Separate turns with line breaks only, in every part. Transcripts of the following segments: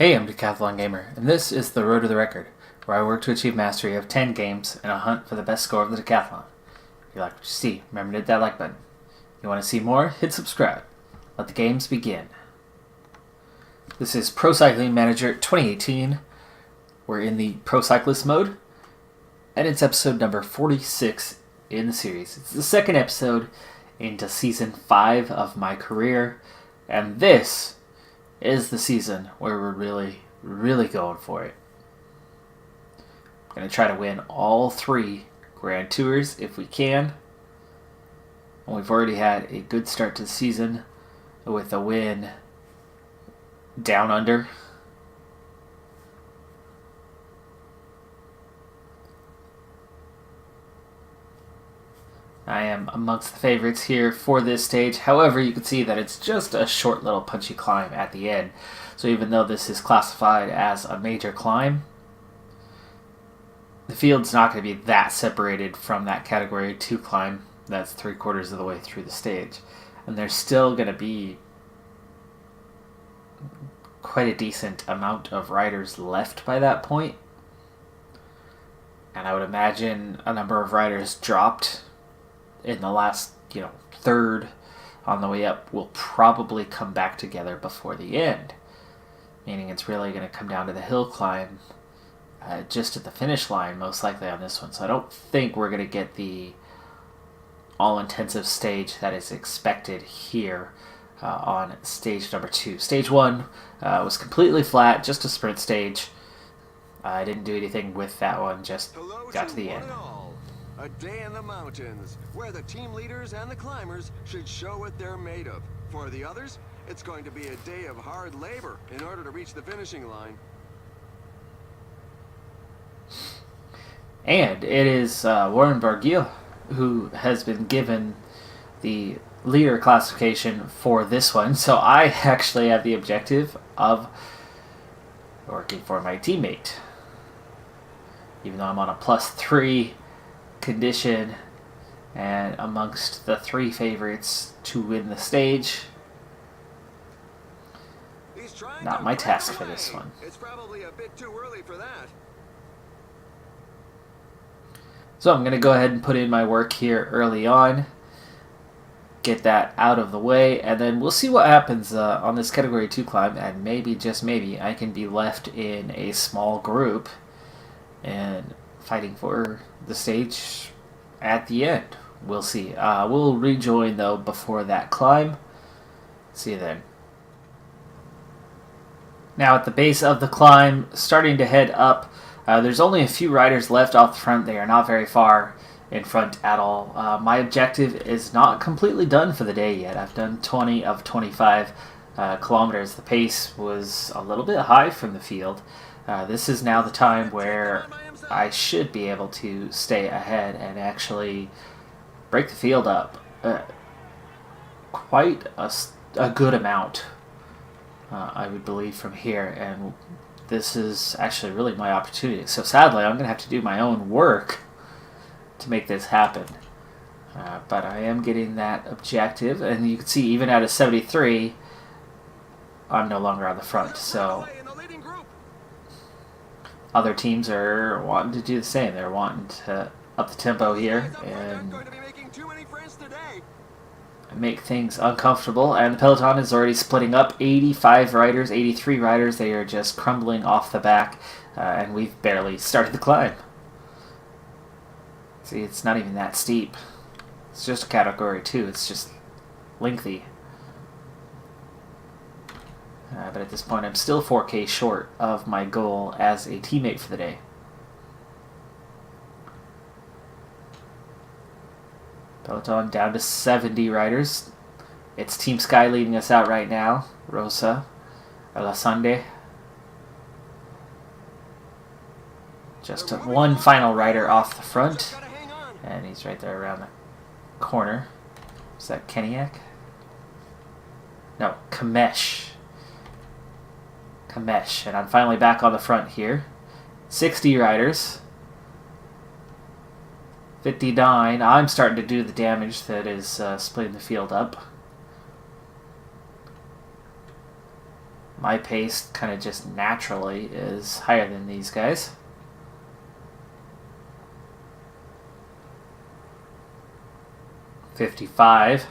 Hey, I'm Decathlon Gamer, and this is the Road to the Record, where I work to achieve mastery of 10 games in a hunt for the best score of the Decathlon. If you like what you see, remember to hit that like button. If you want to see more, hit subscribe. Let the games begin. This is Pro Cycling Manager 2018. We're in the Pro Cyclist mode, and it's episode number 46 in the series. It's the second episode into Season 5 of my career, and this is the season where we're really going for it. I'm going to try to win all 3 Grand Tours if we can. And we've already had a good start to the season with a win down under. I am amongst the favorites here for this stage. However, you can see that it's just a short little punchy climb at the end. So even though this is classified as a major climb, the field's not going to be that separated from that Category 2 climb that's 3/4 of the way through the stage. And there's still going to be quite a decent amount of riders left by that point. And I would imagine a number of riders dropped in the last, third on the way up will probably come back together before the end. Meaning it's really going to come down to the hill climb just at the finish line, most likely on this one. So I don't think we're going to get the all-intensive stage that is expected here on stage number 2. Stage 1 was completely flat, just a sprint stage. I didn't do anything with that one, just got to the end.
A day in the mountains, where the team leaders and the climbers should show what they're made of. For the others, it's going to be a day of hard labor in order to reach the finishing line.
And it is Warren Barguil who has been given the leader classification for this one. So I actually have the objective of working for my teammate. Even though I'm on a +3 condition and amongst the 3 favorites to win the stage. Not my task for this one.
It's probably a bit too early for that.
So I'm going to go ahead and put in my work here early on. Get that out of the way, and then we'll see what happens on this Category 2 climb, and maybe, just maybe, I can be left in a small group and fighting for the stage at the end. We'll see. We'll rejoin, though, before that climb. See you then. Now, at the base of the climb, starting to head up, there's only a few riders left off the front. They are not very far in front at all. My objective is not completely done for the day yet. I've done 20 of 25 kilometers. The pace was a little bit high from the field. This is now the time where I should be able to stay ahead and actually break the field up quite a good amount, I would believe, from here. And this is actually really my opportunity. So sadly, I'm going to have to do my own work to make this happen. But I am getting that objective. And you can see even at a 73, I'm no longer on the front. So other teams are wanting to do the same. They're wanting to up the tempo here and make things uncomfortable. And the peloton is already splitting up. 85 riders, 83 riders. They are just crumbling off the back, and we've barely started the climb. See, it's not even that steep. It's just a Category 2. It's just lengthy. But at this point, I'm still 4K short of my goal as a teammate for the day. Peloton down to 70 riders. It's Team Sky leading us out right now. Rosa, Alasande. Just one final rider off the front. And he's right there around the corner. Is that Keniak? No, Kamesh. And I'm finally back on the front here. 60 riders. 59. I'm starting to do the damage that is splitting the field up. my pace kind of just naturally is higher than these guys. .55.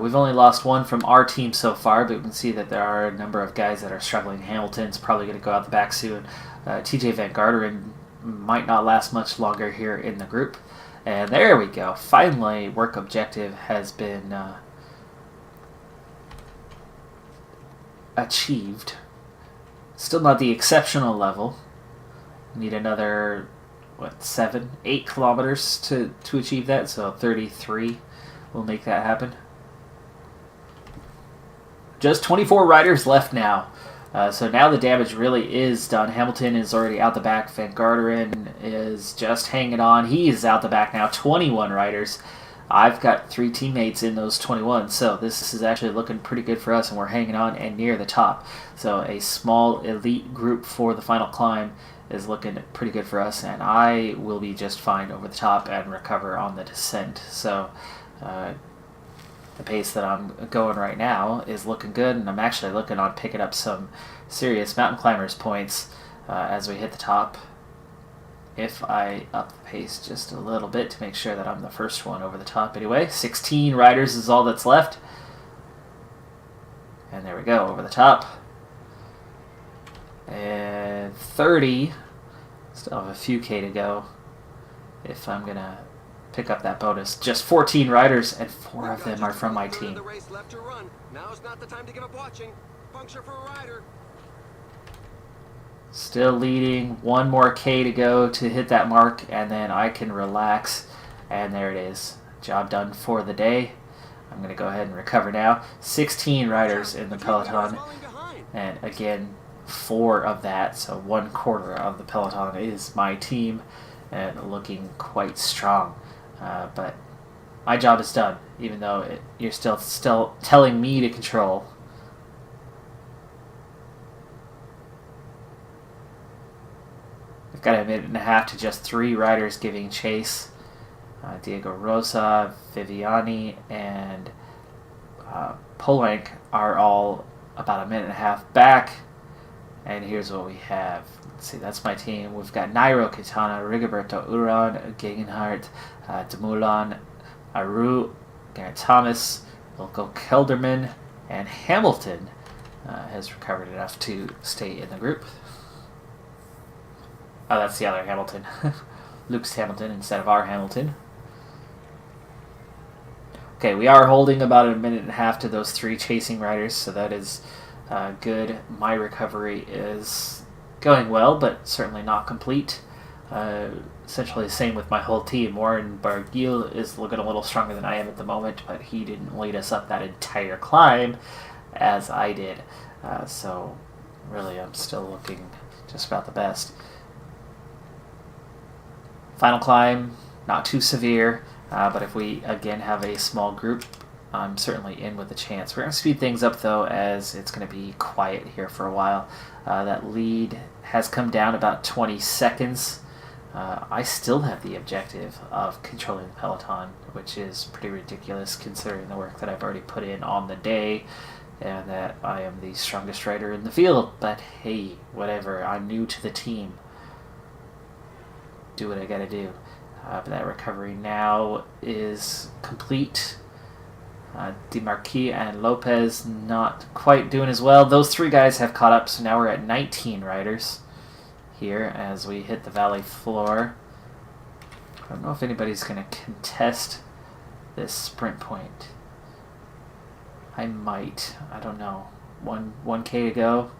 We've only lost one from our team so far, but we can see that there are a number of guys that are struggling. Hamilton's probably going to go out the back soon. TJ Van Garderen might not last much longer here in the group. And there we go. Finally, work objective has been achieved. Still not the exceptional level. Need another, 7, 8 kilometers to achieve that, so 33 will make that happen. Just 24 riders left now. So now the damage really is done. Hamilton is already out the back. Van Garderen is just hanging on. He is out the back now. 21 riders. I've got 3 teammates in those 21. So this is actually looking pretty good for us, and we're hanging on and near the top. So a small elite group for the final climb is looking pretty good for us, and I will be just fine over the top and recover on the descent. So the pace that I'm going right now is looking good, and I'm actually looking on picking up some serious mountain climbers points as we hit the top. If I up the pace just a little bit to make sure that I'm the first one over the top anyway. 16 riders is all that's left. And there we go, over the top. And 30. Still have a few K to go if I'm going to pick up that bonus. Just 14 riders, and 4 of them are from my team.
Now's not the time to give up watching. Puncture for a rider.
Still leading. 1 more K to go to hit that mark, and then I can relax. And there it is. Job done for the day. I'm going to go ahead and recover now. 16 riders in the peloton. And again, 4 of that, so 1/4 of the peloton is my team, and looking quite strong. But my job is done, even though you're still telling me to control. We've got a minute and a half to just 3 riders giving chase. Diego Rosa, Viviani, and Polank are all about a minute and a half back. And here's what we have. Let's see, that's my team. We've got Nairo Quintana, Rigoberto Uran, Gegenhardt, Dumoulin, Aru, Geraint Thomas, Wilco Kelderman, and Hamilton has recovered enough to stay in the group. Oh, that's the other Hamilton. Luke's Hamilton instead of our Hamilton. Okay, we are holding about a minute and a half to those 3 chasing riders, so that is good. My recovery is going well, but certainly not complete. Essentially the same with my whole team. Warren Barguil is looking a little stronger than I am at the moment, but he didn't lead us up that entire climb as I did. So really I'm still looking just about the best. Final climb, not too severe, but if we again have a small group, I'm certainly in with a chance. We're going to speed things up though, as it's going to be quiet here for a while. That lead has come down about 20 seconds. I still have the objective of controlling the peloton, which is pretty ridiculous considering the work that I've already put in on the day, and that I am the strongest rider in the field. But hey, whatever, I'm new to the team. Do what I gotta do. But that recovery now is complete. DeMarquis and Lopez not quite doing as well. Those 3 guys have caught up, so now we're at 19 riders here as we hit the valley floor. I don't know if anybody's going to contest this sprint point. I might. I don't know. 1K to go.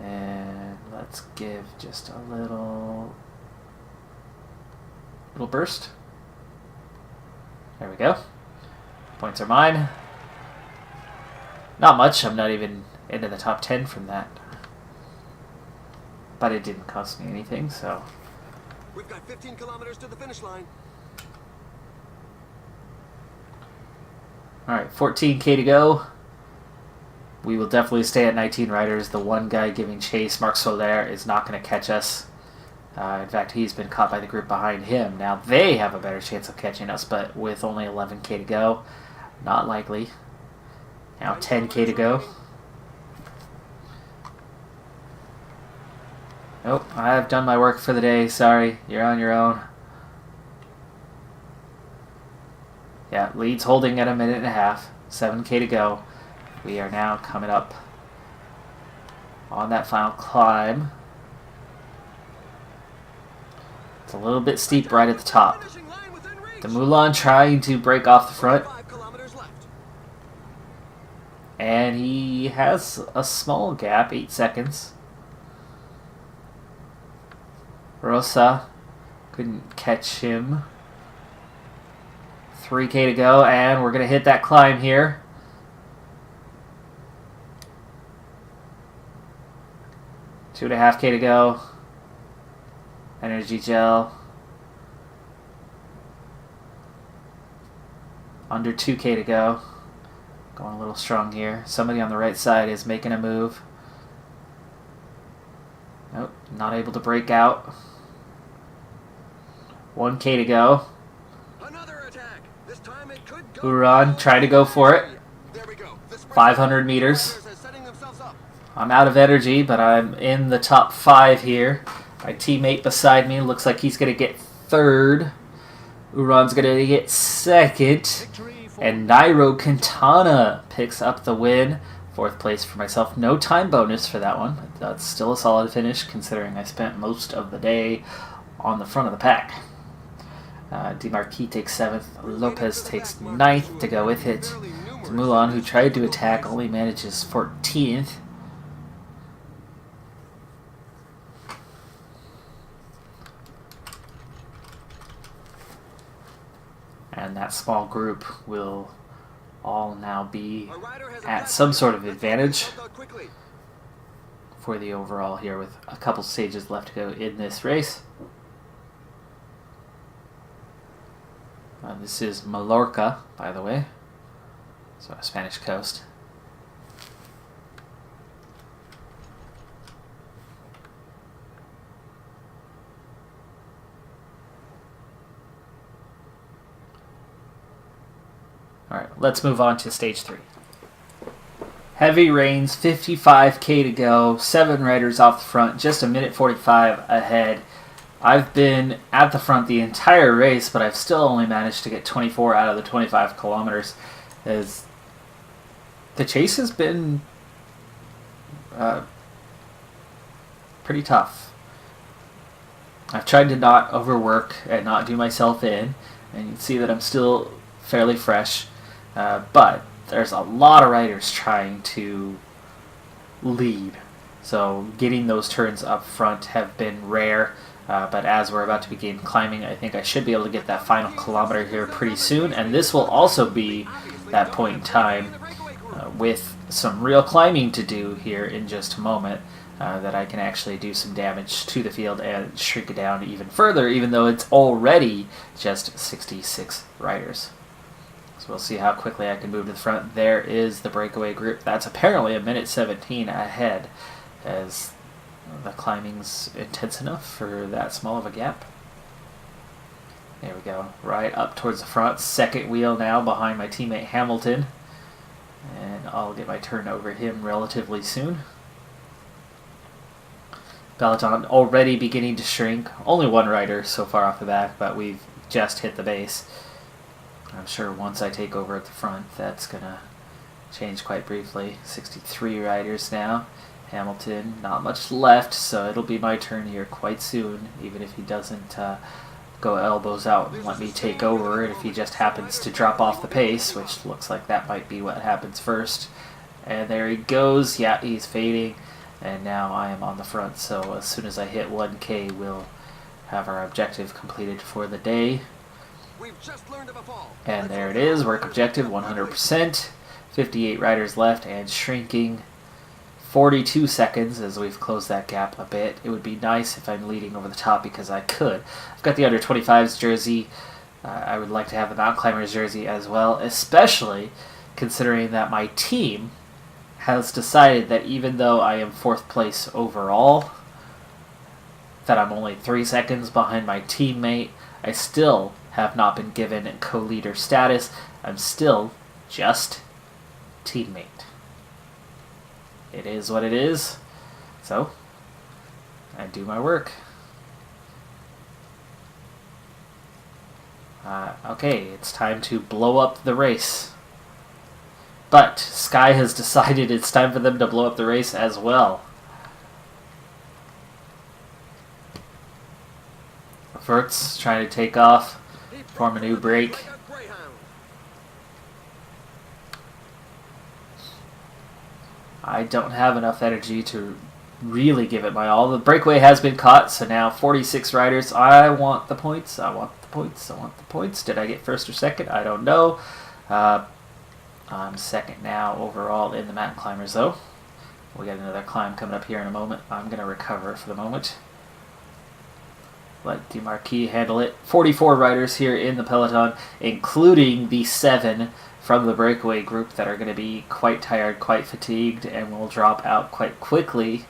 And let's give just a little burst. There we go. Points are mine. Not much. I'm not even into the top 10 from that. But it didn't cost me anything, so.
We've got 15 kilometers to the finish line.
Alright, 14K to go. We will definitely stay at 19 riders. The one guy giving chase, Marc Soler, is not going to catch us. In fact, he's been caught by the group behind him. Now they have a better chance of catching us, but with only 11K to go, not likely. Now 10K to go. Nope, I've done my work for the day. Sorry, you're on your own. Yeah, lead's holding at a minute and a half. 7K to go. We are now coming up on that final climb. It's a little bit steep right at the top. The Mulan trying to break off the front. And he has a small gap, 8 seconds. Rosa couldn't catch him. 3K to go, and we're going to hit that climb here. Two and a half K to go. Energy gel. Under 2K to go. Going a little strong here. Somebody on the right side is making a move. Nope, not able to break out. 1K to go.
Another attack. This time it could go.
Huron trying to go for it.
There we go.
500 meters. I'm out of energy, but I'm in the top 5 here. My teammate beside me looks like he's going to get 3rd. Uran's going to get 2nd. And Nairo Quintana picks up the win. 4th place for myself. No time bonus for that one. That's still a solid finish considering I spent most of the day on the front of the pack. DeMarquis takes 7th. Lopez takes 9th to go with it. Mulan, who tried to attack, only manages 14th. And that small group will all now be at some sort of advantage for the overall here with a couple stages left to go in this race. This is Mallorca, by the way, so Spanish coast. Alright, let's move on to stage 3. Heavy rains, 55K to go, 7 riders off the front, just a minute 45 ahead. I've been at the front the entire race, but I've still only managed to get 24 out of the 25 kilometers. As the chase has been pretty tough. I've tried to not overwork and not do myself in, and you can see that I'm still fairly fresh. But there's a lot of riders trying to lead. So getting those turns up front have been rare. But as we're about to begin climbing, I think I should be able to get that final kilometer here pretty soon. And this will also be that point in time with some real climbing to do here in just a moment. That I can actually do some damage to the field and shrink it down even further, even though it's already just 66 riders. So we'll see how quickly I can move to the front. There is the breakaway group. That's apparently a minute 17 ahead, as the climbing's intense enough for that small of a gap. There we go. Right up towards the front. Second wheel now behind my teammate Hamilton. And I'll get my turn over him relatively soon. Peloton already beginning to shrink. Only one rider so far off the back, but we've just hit the base. I'm sure once I take over at the front, that's going to change quite briefly. 63 riders now. Hamilton, not much left, so it'll be my turn here quite soon, even if he doesn't go elbows out and let me take over, and if he just happens to drop off the pace, which looks like that might be what happens first. And there he goes. Yeah, he's fading, and now I am on the front, so as soon as I hit 1K, we'll have our objective completed for the day. And there it is, work objective 100%, 58 riders left and shrinking, 42 seconds as we've closed that gap a bit. It would be nice if I'm leading over the top because I could. I've got the under 25s jersey. I would like to have the mountain climbers jersey as well, especially considering that my team has decided that even though I am 4th place overall, that I'm only 3 seconds behind my teammate, I still have not been given co-leader status. I'm still just teammate. It is what it is. So, I do my work. Okay, it's time to blow up the race. But Sky has decided it's time for them to blow up the race as well. Vert's trying to take off, form a new break. I don't have enough energy to really give it my all. The breakaway has been caught, so now 46 riders. I want the points. I want the points. I want the points. Did I get first or second? I don't know. I'm second now overall in the mountain climbers, though. We got another climb coming up here in a moment. I'm going to recover for the moment. Let DeMarquis handle it. 44 riders here in the peloton, including the 7 from the breakaway group that are going to be quite tired, quite fatigued, and will drop out quite quickly.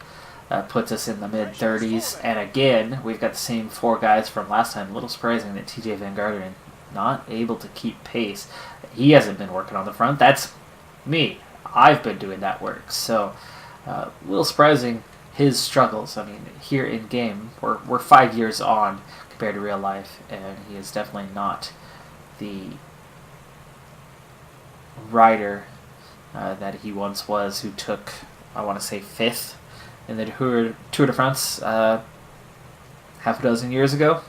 Puts us in the mid-30s. And again, we've got the same 4 guys from last time. A little surprising that TJ Van Garderen not able to keep pace. He hasn't been working on the front. That's me. I've been doing that work. So, a little surprising his struggles. I mean, here in game, we're 5 years on compared to real life, and he is definitely not the rider that he once was, who took, I want to say, 5th in the Tour de France half a dozen years ago,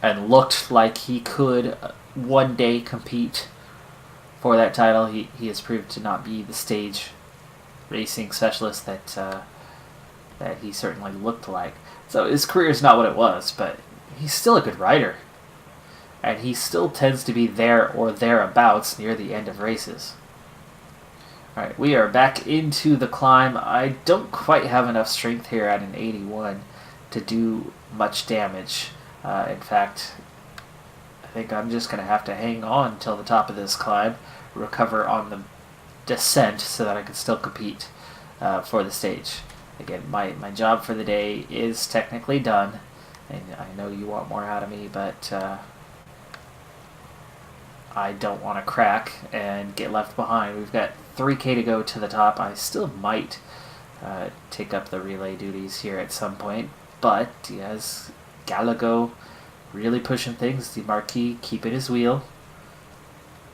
and looked like he could one day compete for that title. He has proved to not be the stage racing specialist that he certainly looked like. So his career is not what it was, but he's still a good rider. And he still tends to be there or thereabouts near the end of races. Alright, we are back into the climb. I don't quite have enough strength here at an 81 to do much damage. In fact, I think I'm just going to have to hang on till the top of this climb, recover on the descent so that I can still compete for the stage. Again, my job for the day is technically done, and I know you want more out of me, but I don't want to crack and get left behind. We've got 3K to go to the top. I still might take up the relay duties here at some point, but Diaz, Gallego really pushing things. DeMarquis keeping his wheel.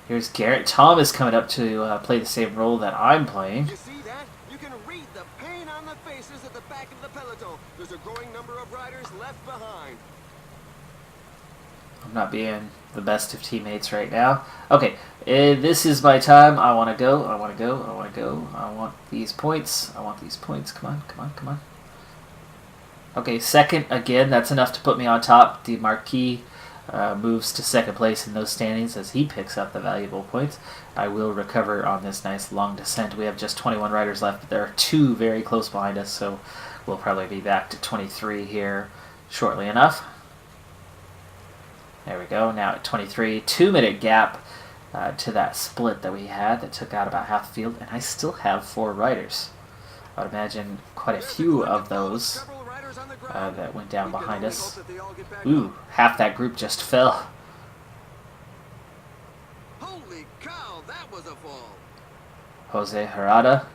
Here's Garrett Thomas coming up to play the same role that I'm playing.
You see that? You can read the pain on the faces at the back of the peloton. There's a growing number of riders left behind.
I'm not being the best of teammates right now. Okay, this is my time. I want to go. I want to go. I want to go. I want these points. I want these points. Come on, come on, come on. Okay, second again. That's enough to put me on top. DeMarquis moves to second place in those standings as he picks up the valuable points. I will recover on this nice long descent. We have just 21 riders left, but there are 2 very close behind us, so we'll probably be back to 23 here shortly enough. There we go, now at 23. 2-minute gap to that split that we had that took out about half the field, and I still have 4 riders. I would imagine quite a few of those that went down behind us. Ooh, half that group just fell.
Holy cow, that was a fall.
Jose Herrada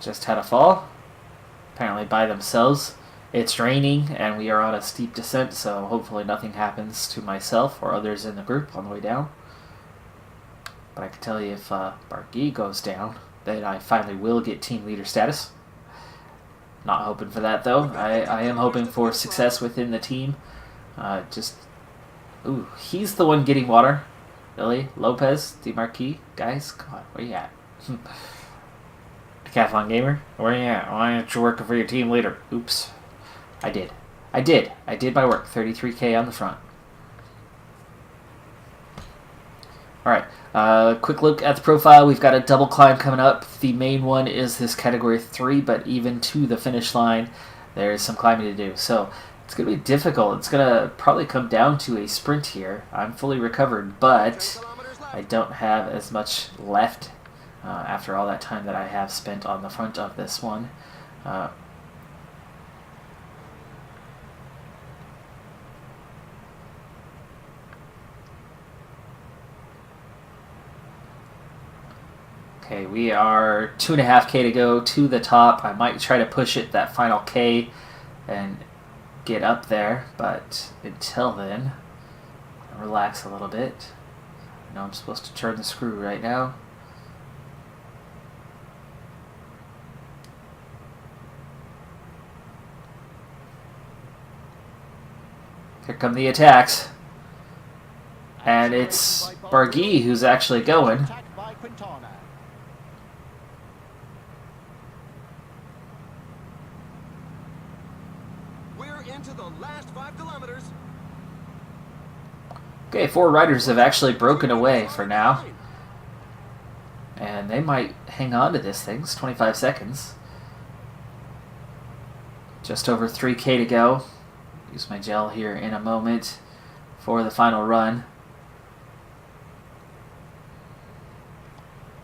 just had a fall, apparently by themselves. It's raining and we are on a steep descent, so hopefully nothing happens to myself or others in the group on the way down. But I can tell you, if Barguil goes down, then I finally will get team leader status. Not hoping for that, though. I am hoping for success within the team. Ooh, he's the one getting water. Really? Lopez? DeMarquis? Guys, come on, where you at? Decathlon Gamer? Where you at? Why aren't you working for your team leader? Oops. I did my work. 33K on the front. Alright, quick look at the profile. We've got a double climb coming up. The main one is this category 3, but even to the finish line, there's some climbing to do. So it's going to be difficult. It's going to probably come down to a sprint here. I'm fully recovered, but I don't have as much left after all that time that I have spent on the front of this one. Okay, we are 2.5K to go to the top. I might try to push it that final K and get up there, but until then, relax a little bit. I know I'm supposed to turn the screw right now. Here come the attacks. And it's Barguil who's actually going.
We're into the last 5 kilometers.
Okay, 4 riders have actually broken away for now. And they might hang on to this thing. It's 25 seconds. Just over 3K to go. Use my gel here in a moment for the final run.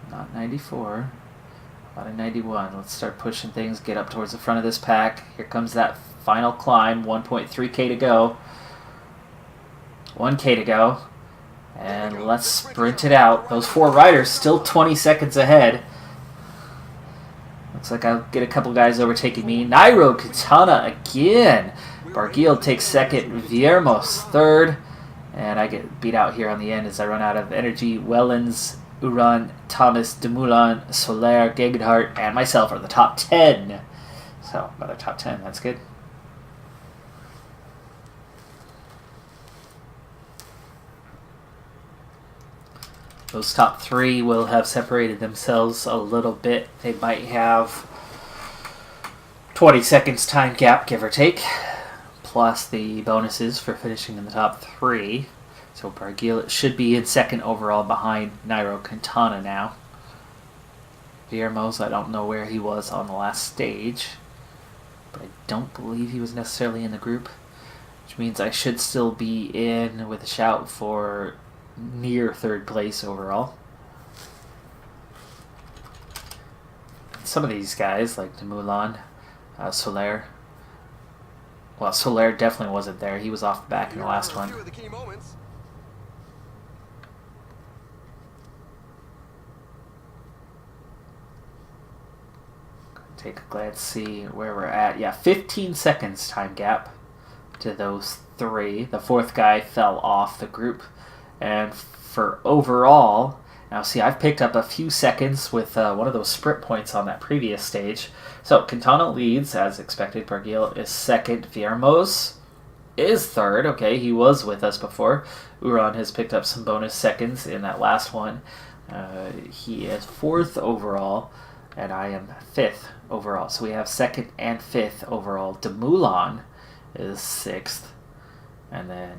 Not 94, about a 91. Let's start pushing things, get up towards the front of this pack. Here comes that final climb, 1.3K to go. 1K to go. And let's sprint it out. Those 4 riders still 20 seconds ahead. Looks like I'll get a couple guys overtaking me. Nairo Quintana again. Barguil takes second. Viermos third. And I get beat out here on the end as I run out of energy. Wellens, Uran, Thomas, Dumoulin, Soler, Gegenhardt, and myself are the top 10. So, another top 10. That's good. Those top 3 will have separated themselves a little bit. They might have 20 seconds time gap, give or take, plus the bonuses for finishing in the top 3. So Barguil should be in second overall behind Nairo Quintana now. Viermos, I don't know where he was on the last stage, but I don't believe he was necessarily in the group, which means I should still be in with a shout for near third place overall. Some of these guys, like Dumoulin, Soler. Well, Soler definitely wasn't there. He was off the back in the last one. Take a glance, see where we're at. Yeah, 15 seconds time gap to those 3. The 4th guy fell off the group. And for overall, now see, I've picked up a few seconds with one of those sprint points on that previous stage. So Quintana leads, as expected. Barguil is second. Viermos is third. Okay, he was with us before. Uran has picked up some bonus seconds in that last one. He is 4th overall, and I am 5th overall. So we have 2nd and 5th overall. Dumoulin is 6th. And then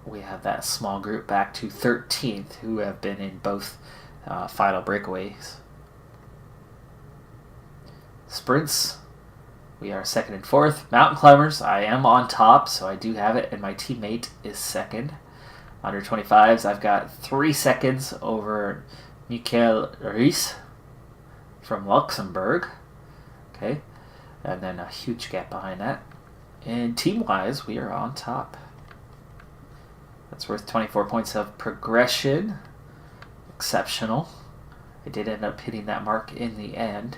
we have that small group back to 13th who have been in both final breakaways. Sprints, we are 2nd and 4th. Mountain climbers, I am on top, so I do have it, and my teammate is 2nd. Under 25s, I've got 3 seconds over Michael Reis from Luxembourg. Okay, and then a huge gap behind that. And team-wise, we are on top. That's worth 24 points of progression. Exceptional. I did end up hitting that mark in the end.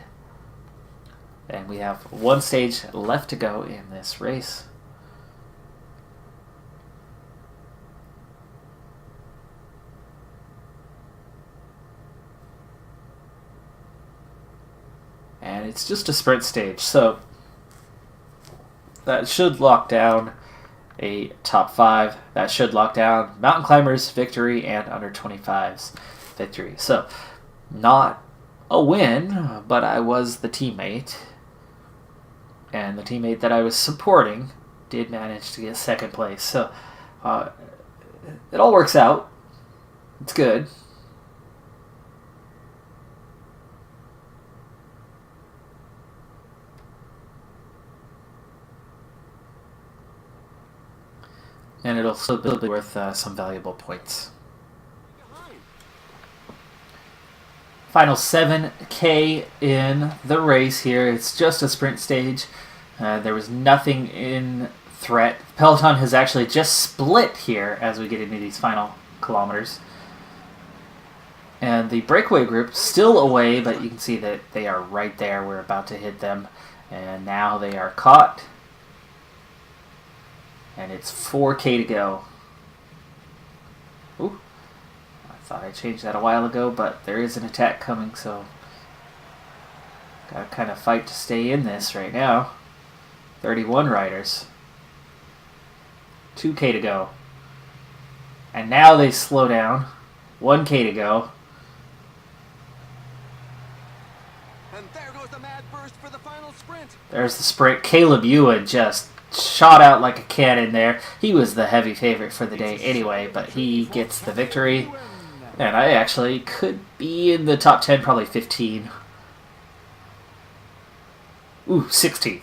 And we have 1 stage left to go in this race. And it's just a sprint stage, so that should lock down a top 5. That should lock down mountain climbers victory and under 25s victory. So not a win, but I was the teammate, and the teammate that I was supporting did manage to get 2nd place. So it all works out. It's good. And it'll still be worth some valuable points. Final 7K in the race here. It's just a sprint stage. There was nothing in threat. Peloton has actually just split here as we get into these final kilometers. And the breakaway group still away, but you can see that they are right there. We're about to hit them. And now they are caught. And it's 4K to go. Ooh. I thought I changed that a while ago, but there is an attack coming, so gotta kind of fight to stay in this right now. 31 riders. 2K to go. And now they slow down. 1K to go.
And there goes the mad burst for the final sprint.
There's the sprint. Caleb Ewan just shot out like a cannon there. He was the heavy favorite for the day anyway, but he gets the victory. And I actually could be in the top 10, probably 15. Ooh, 16th.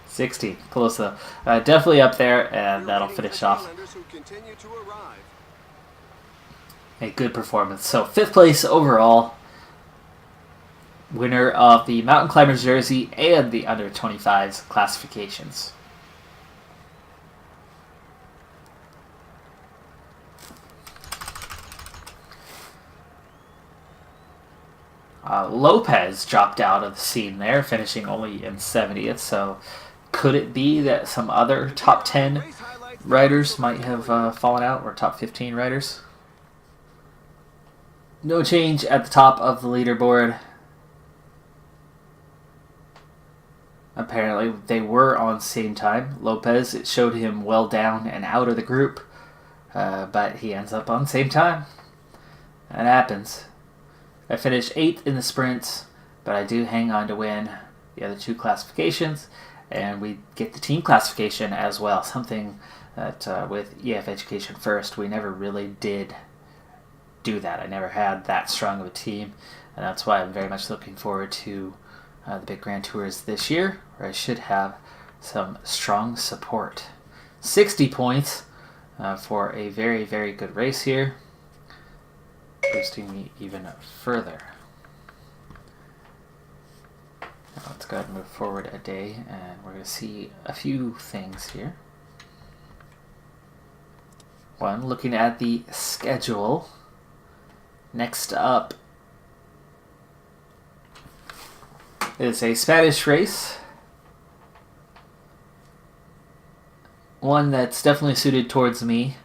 16th. Close though. Definitely up there, and that'll finish off a good performance. So 5th place overall. Winner of the Mountain Climbers jersey and the under 25s classifications. Lopez dropped out of the scene there, finishing only in 70th. So could it be that some other top 10 riders might have fallen out, or top 15 riders? No change at the top of the leaderboard. Apparently, they were on same time. Lopez, it showed him well down and out of the group, but he ends up on same time. That happens. I finished 8th in the sprints, but I do hang on to win the other 2 classifications, and we get the team classification as well. Something that with EF Education First, we never really did do that. I never had that strong of a team, and that's why I'm very much looking forward to the Big Grand Tours this year, where I should have some strong support. 60 points for a very, very good race here, boosting me even further. Now let's go ahead and move forward a day, and we're going to see a few things here. One, looking at the schedule. Next up is a Spanish race. One that's definitely suited towards me.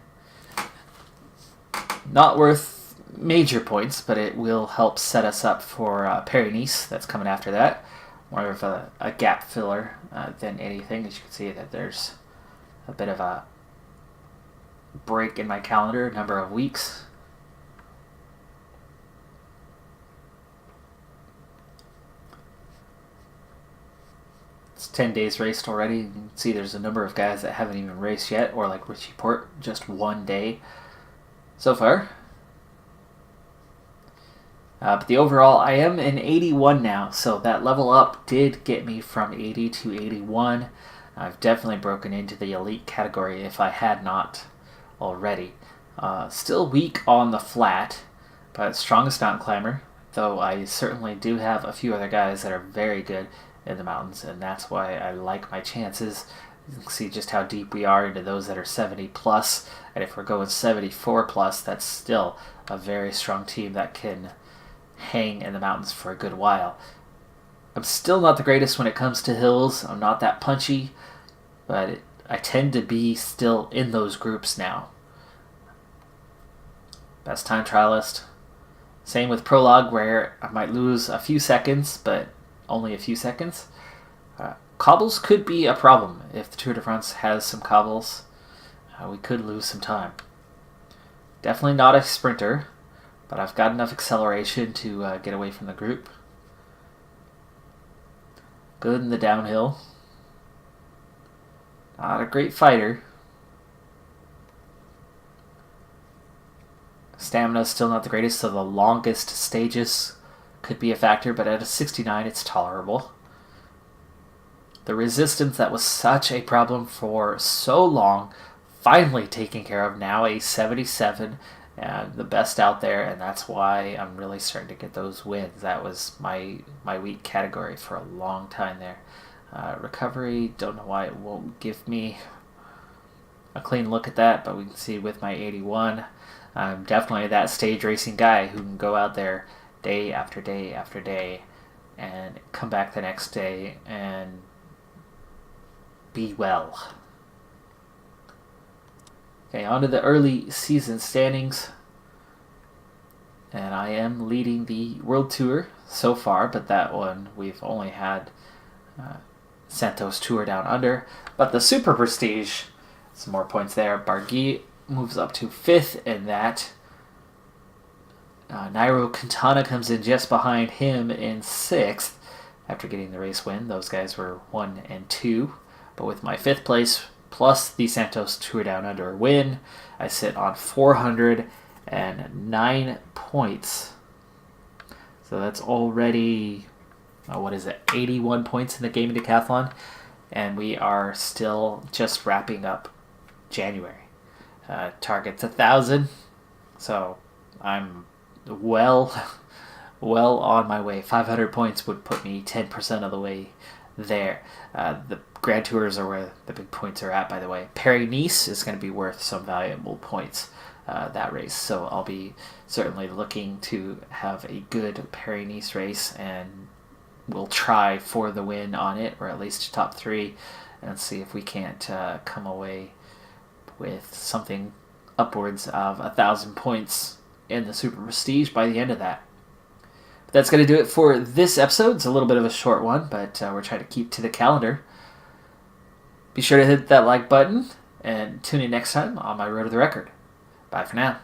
Not worth major points, but it will help set us up for Paris-Nice. That's coming after that. More of a gap filler than anything. As you can see, that there's a bit of a break in my calendar, a number of weeks. It's 10 days raced already. You can see there's a number of guys that haven't even raced yet, or like Richie Port, just 1 day so far. But the overall, I am in 81 now, so that level up did get me from 80 to 81. I've definitely broken into the elite category if I had not already. Still weak on the flat, but strongest mountain climber, though I certainly do have a few other guys that are very good in the mountains, and that's why I like my chances. You can see just how deep we are into those that are 70 plus, and if we're going 74 plus, that's still a very strong team that can hang in the mountains for a good while. I'm still not the greatest when it comes to hills. I'm not that punchy, but I tend to be still in those groups now. Best time trialist. Same with prologue, where I might lose a few seconds, but only a few seconds. Cobbles could be a problem. If the Tour de France has some cobbles, we could lose some time. Definitely not a sprinter, but I've got enough acceleration to get away from the group. Good in the downhill. Not a great fighter. Stamina is still not the greatest, so the longest stages could be a factor, but at a 69 it's tolerable. The resistance that was such a problem for so long, finally taken care of now, a 77, and the best out there, and that's why I'm really starting to get those wins. That was my weak category for a long time there. Recovery, don't know why it won't give me a clean look at that, but we can see with my 81, I'm definitely that stage racing guy who can go out there day after day after day and come back the next day and be well. Okay, on to the early season standings. And I am leading the World Tour so far, but that one we've only had Santos Tour Down Under. But the Super Prestige, some more points there. Barguil moves up to 5th in that. Nairo Quintana comes in just behind him in 6th after getting the race win. Those guys were 1 and 2. But with my 5th place plus the Santos Tour Down Under win, I sit on 409 points. So that's already, 81 points in the game of Decathlon. And we are still just wrapping up January. Target's 1,000. So I'm well on my way. 500 points would put me 10% of the way there. The Grand Tours are where the big points are at, by the way. Paris-Nice is going to be worth some valuable points, that race. So I'll be certainly looking to have a good Paris-Nice race, and we'll try for the win on it, or at least top 3, and see if we can't come away with something upwards of 1,000 points in the Super Prestige by the end of that. But that's going to do it for this episode. It's a little bit of a short one, but we're trying to keep to the calendar. Be sure to hit that like button and tune in next time on my Road to the Record. Bye for now.